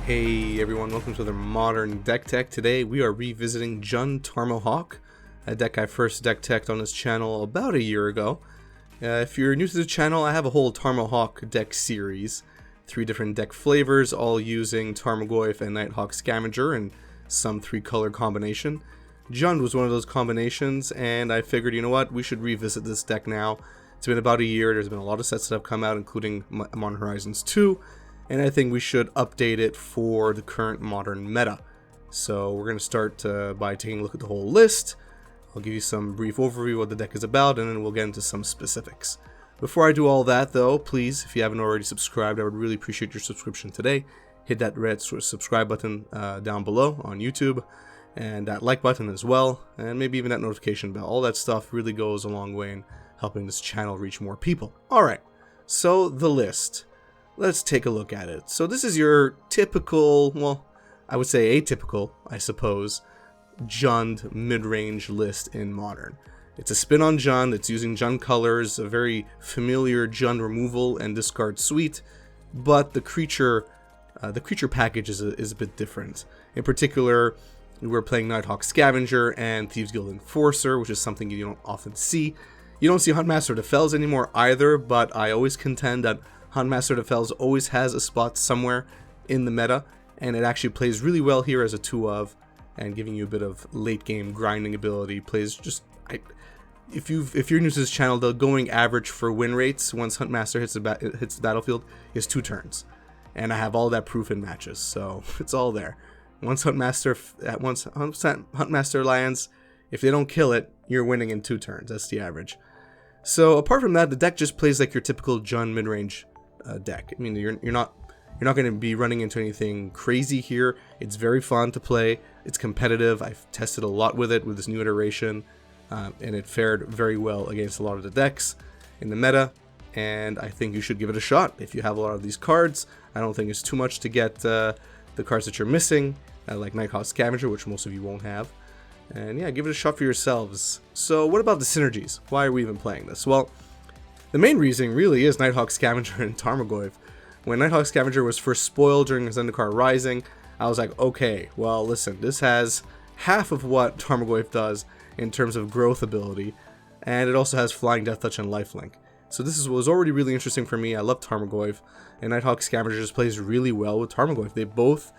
Hey everyone, welcome to the Modern Deck Tech. Today we are revisiting Jund Tarmohawk, a deck I first deck teched on this channel about a year ago. If you're new to the channel, I have a whole Tarmohawk deck series. 3 different deck flavors, all using Tarmogoyf and Nighthawk Scavenger and some 3-color combination. Jund was one of those combinations, and I figured, you know what, we should revisit this deck now. It's been about a year, there's been a lot of sets that have come out, including Modern Horizons 2. And I think we should update it for the current modern meta. So we're going to start by taking a look at the whole list. I'll give you some brief overview of what the deck is about, and then we'll get into some specifics. Before I do all that though, please, if you haven't already subscribed, I would really appreciate your subscription today. Hit that red subscribe button down below on YouTube, and that like button as well, and maybe even that notification bell. All that stuff really goes a long way in helping this channel reach more people. Alright, so the list. Let's take a look at it. So this is your typical, well, I would say atypical, I suppose, Jund mid-range list in Modern. It's a spin on Jund, it's using Jund colors, a very familiar Jund removal and discard suite, but the creature package is a bit different. In particular, we're playing Nighthawk Scavenger and Thieves Guild Enforcer, which is something you don't often see. You don't see Huntmaster of the Fells anymore either, but I always contend that Huntmaster of the Fells always has a spot somewhere in the meta, and it actually plays really well here as a 2-of, and giving you a bit of late game grinding ability. Plays just, if you're new to this channel, the going average for win rates once Huntmaster hits the battlefield is 2 turns, and I have all that proof in matches, so it's all there. Once Huntmaster lands, if they don't kill it, you're winning in 2 turns. That's the average. So apart from that, the deck just plays like your typical Jund mid-range deck. I mean, you're not going to be running into anything crazy here. It's very fun to play. It's competitive. I've tested a lot with it with this new iteration, and it fared very well against a lot of the decks in the meta. And I think you should give it a shot if you have a lot of these cards. I don't think it's too much to get the cards that you're missing, like Nighthawk Scavenger, which most of you won't have. And yeah, give it a shot for yourselves. So what about the synergies? Why are we even playing this? Well, the main reason really is Nighthawk Scavenger and Tarmogoyf. When Nighthawk Scavenger was first spoiled during Zendikar Rising, I was like, okay, well listen, this has half of what Tarmogoyf does in terms of growth ability, and it also has Flying Death Touch and Lifelink. So this was already really interesting for me. I love Tarmogoyf, and Nighthawk Scavenger just plays really well with Tarmogoyf. They both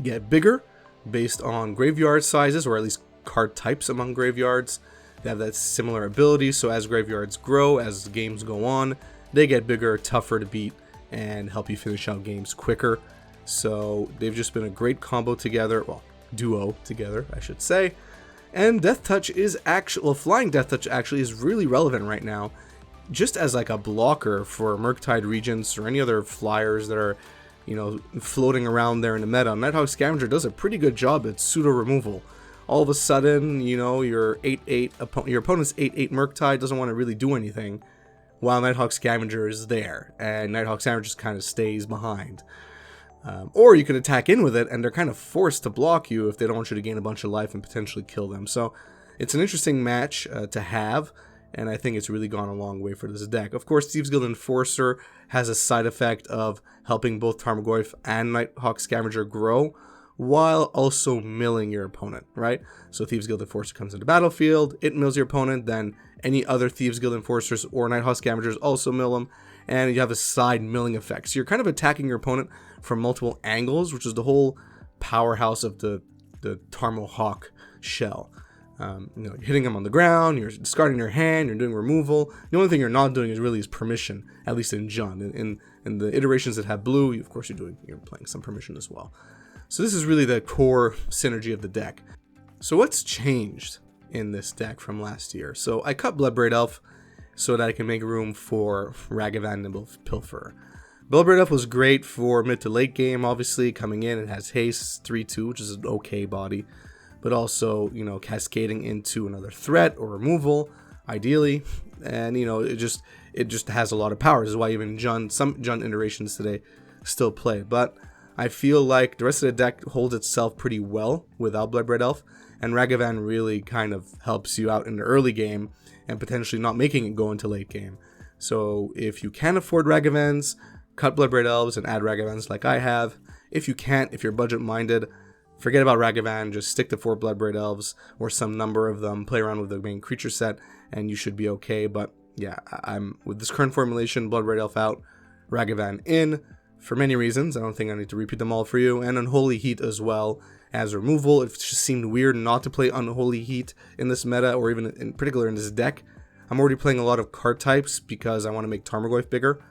get bigger based on graveyard sizes, or at least card types among graveyards. They have that similar ability, so as graveyards grow, as the games go on, they get bigger, tougher to beat, and help you finish out games quicker. So they've just been a great combo together, well, duo together, I should say. And Death Touch is actually, well, Flying Death Touch actually is really relevant right now, just as like a blocker for Murktide Regents or any other flyers that are, you know, floating around there in the meta. Nighthawk Scavenger does a pretty good job at pseudo removal. All of a sudden, you know, your 8/8 your opponent's 8/8 Murktide doesn't want to really do anything, while Nighthawk Scavenger is there, and Nighthawk Scavenger just kind of stays behind. Or you could attack in with it, and they're kind of forced to block you if they don't want you to gain a bunch of life and potentially kill them. So it's an interesting match to have, and I think it's really gone a long way for this deck. Of course, Thieves Guild Enforcer has a side effect of helping both Tarmogoyf and Nighthawk Scavenger grow, while also milling your opponent, right? So Thieves Guild Enforcer comes into battlefield, it mills your opponent, then any other Thieves Guild Enforcers or Nighthawk Scavengers also mill them, and you have a side milling effect. So you're kind of attacking your opponent from multiple angles, which is the whole powerhouse of the Tarmohawk shell. You know, you're hitting them on the ground, you're discarding their hand, you're doing removal. The only thing you're not doing is permission, at least in Jund. In the iterations that have blue, of course you're playing some permission as well. So this is really the core synergy of the deck. So what's changed in this deck from last year? So I cut Bloodbraid Elf so that I can make room for Ragavan Nimble Pilferer. Bloodbraid Elf was great for mid to late game, obviously. Coming in, it has haste 3/2, which is an okay body, but also, you know, cascading into another threat or removal, ideally. And, you know, it just has a lot of power. This is why even some Jund iterations today still play. But I feel like the rest of the deck holds itself pretty well without Bloodbraid Elf, and Ragavan really kind of helps you out in the early game and potentially not making it go into late game. So if you can afford Ragavans, cut Bloodbraid Elves and add Ragavans like I have. If you can't, if you're budget minded, forget about Ragavan, just stick to 4 Bloodbraid Elves or some number of them, play around with the main creature set, and you should be okay. But yeah, I'm with this current formulation, Bloodbraid Elf out, Ragavan in, for many reasons. I don't think I need to repeat them all for you, and Unholy Heat as well as removal. It just seemed weird not to play Unholy Heat in this meta, or even in particular in this deck. I'm already playing a lot of card types because I want to make Tarmohawk bigger.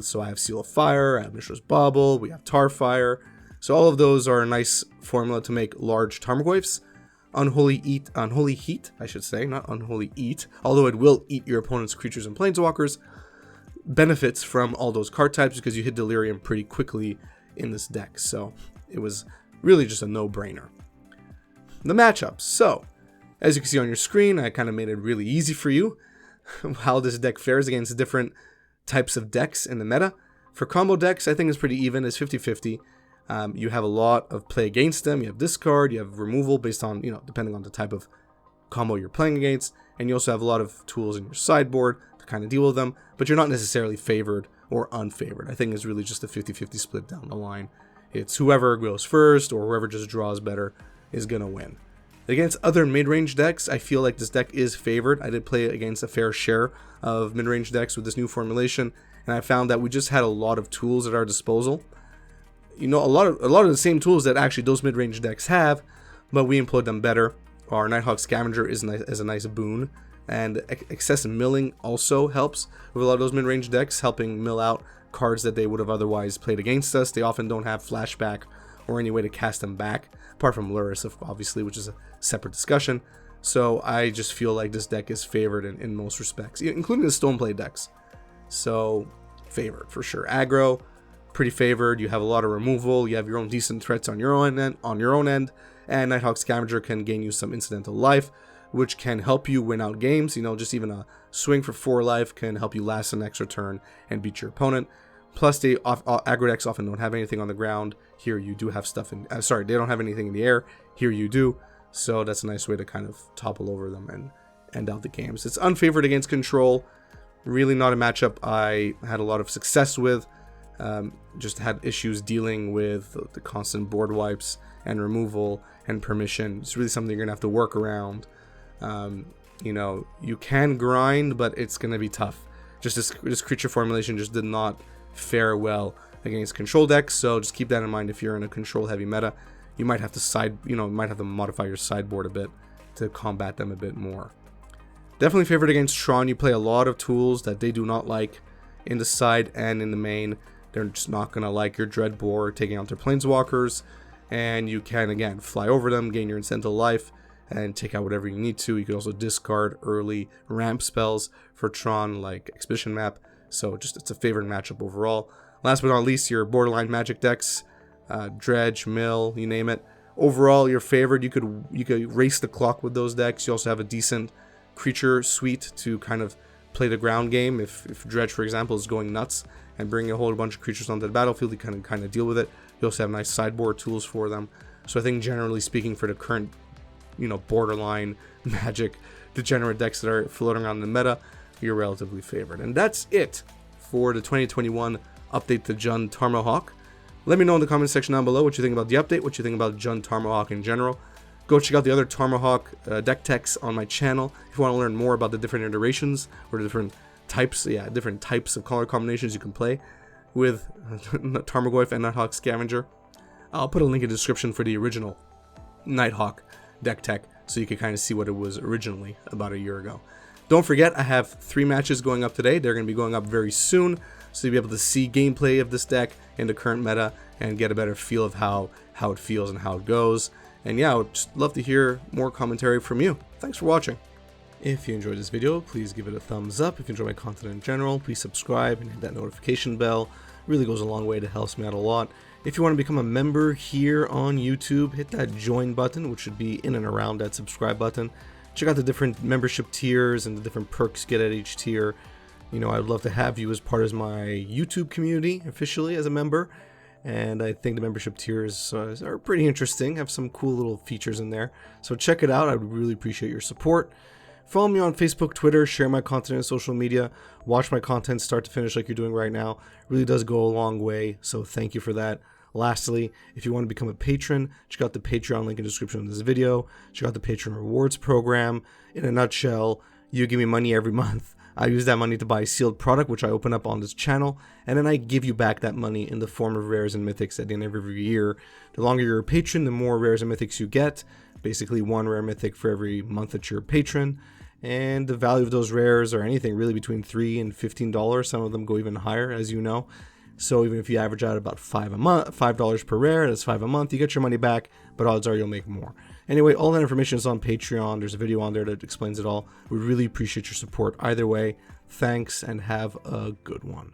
So I have Seal of Fire, I have Mishra's Bauble, we have Tarfire. So all of those are a nice formula to make large Tarmohawks. Unholy Heat, I should say, not Unholy Eat, although it will eat your opponent's creatures and planeswalkers, benefits from all those card types because you hit Delirium pretty quickly in this deck. So it was really just a no-brainer. The matchups. So, as you can see on your screen, I kind of made it really easy for you how this deck fares against different types of decks in the meta. For combo decks, I think it's pretty even. It's 50-50. You have a lot of play against them. You have discard, you have removal based on, depending on the type of combo you're playing against. And you also have a lot of tools in your sideboard to kind of deal with them. But you're not necessarily favored or unfavored. I think it's really just a 50-50 split down the line. It's whoever goes first or whoever just draws better is going to win. Against other mid-range decks, I feel like this deck is favored. I did play against a fair share of mid-range decks with this new formulation, and I found that we just had a lot of tools at our disposal. A lot of the same tools that actually those mid-range decks have, but we employed them better. Our Nighthawk Scavenger is a nice boon, and excessive milling also helps with a lot of those mid-range decks, helping mill out cards that they would have otherwise played against us. They often don't have flashback or any way to cast them back, apart from Luris, obviously, which is a separate discussion. So I just feel like this deck is favored in most respects, including the Stoneblade decks. So favored for sure. Aggro, pretty favored. You have a lot of removal. You have your own decent threats on your own end, and Nighthawk Scavenger can gain you some incidental life, which can help you win out games. Just even a swing for 4 life can help you last an extra turn and beat your opponent. Plus, aggro decks often don't have anything on the ground. Here you do have stuff in... they don't have anything in the air. Here you do. So that's a nice way to kind of topple over them and end out the games. It's unfavored against control. Really not a matchup I had a lot of success with. Just had issues dealing with the constant board wipes and removal and permission. It's really something you're going to have to work around. You can grind, but it's going to be tough. Just this creature formulation just did not fare well against control decks, so just keep that in mind. If you're in a control heavy meta, you might have to modify your sideboard a bit to combat them a bit more. Definitely favored against Tron. You play a lot of tools that they do not like in the side and in the main. They're just not going to like your Dreadbore taking out their planeswalkers, and you can again fly over them, gain your incidental life, and take out whatever you need to. You could also discard early ramp spells for Tron like Expedition Map. So it's a favored matchup overall. Last but not least, your borderline Magic decks, Dredge, Mill, you name it. Overall, you're favored. You could race the clock with those decks. You also have a decent creature suite to kind of play the ground game. If Dredge, for example, is going nuts and bringing a whole bunch of creatures onto the battlefield, you kind of deal with it. You also have nice sideboard tools for them. So I think generally speaking, for the current borderline Magic degenerate decks that are floating around in the meta, you're relatively favored. And that's it for the 2021 update to Jund Tarmohawk. Let me know in the comment section down below what you think about the update, what you think about Jund Tarmohawk in general. Go check out the other Tarmohawk deck techs on my channel if you want to learn more about the different iterations or the different types of color combinations you can play with Tarmogoyf and Nighthawk Scavenger. I'll put a link in the description for the original Nighthawk deck tech so you can kind of see what it was originally about a year ago. Don't forget, I have 3 matches going up today. They're going to be going up very soon, so you'll be able to see gameplay of this deck in the current meta and get a better feel of how it feels and how it goes. And yeah, I would just love to hear more commentary from you. Thanks for watching. If you enjoyed this video, please give it a thumbs up. If you enjoy my content in general, please subscribe and hit that notification bell. It really goes a long way. It helps me out a lot. If you want to become a member here on YouTube, hit that join button, which should be in and around that subscribe button. Check out the different membership tiers and the different perks you get at each tier. I'd love to have you as part of my YouTube community officially as a member. And I think the membership tiers are pretty interesting, have some cool little features in there. So check it out. I would really appreciate your support. Follow me on Facebook, Twitter, share my content on social media, watch my content start to finish like you're doing right now. It really does go a long way, so thank you for that. Lastly, if you want to become a patron, check out the Patreon link in the description of this video. Check out the Patreon rewards program. In a nutshell, you give me money every month. I use that money to buy a sealed product, which I open up on this channel, and then I give you back that money in the form of rares and mythics at the end of every year. The longer you're a patron, the more rares and mythics you get. Basically, one rare mythic for every month that you're a patron. And the value of those rares are anything really between $3 and $15. Some of them go even higher, as you know. So even if you average out about $5 per rare, that's $5 a month, you get your money back, but odds are you'll make more. Anyway, all that information is on Patreon. There's a video on there that explains it all. We really appreciate your support either way. Thanks, and have a good one.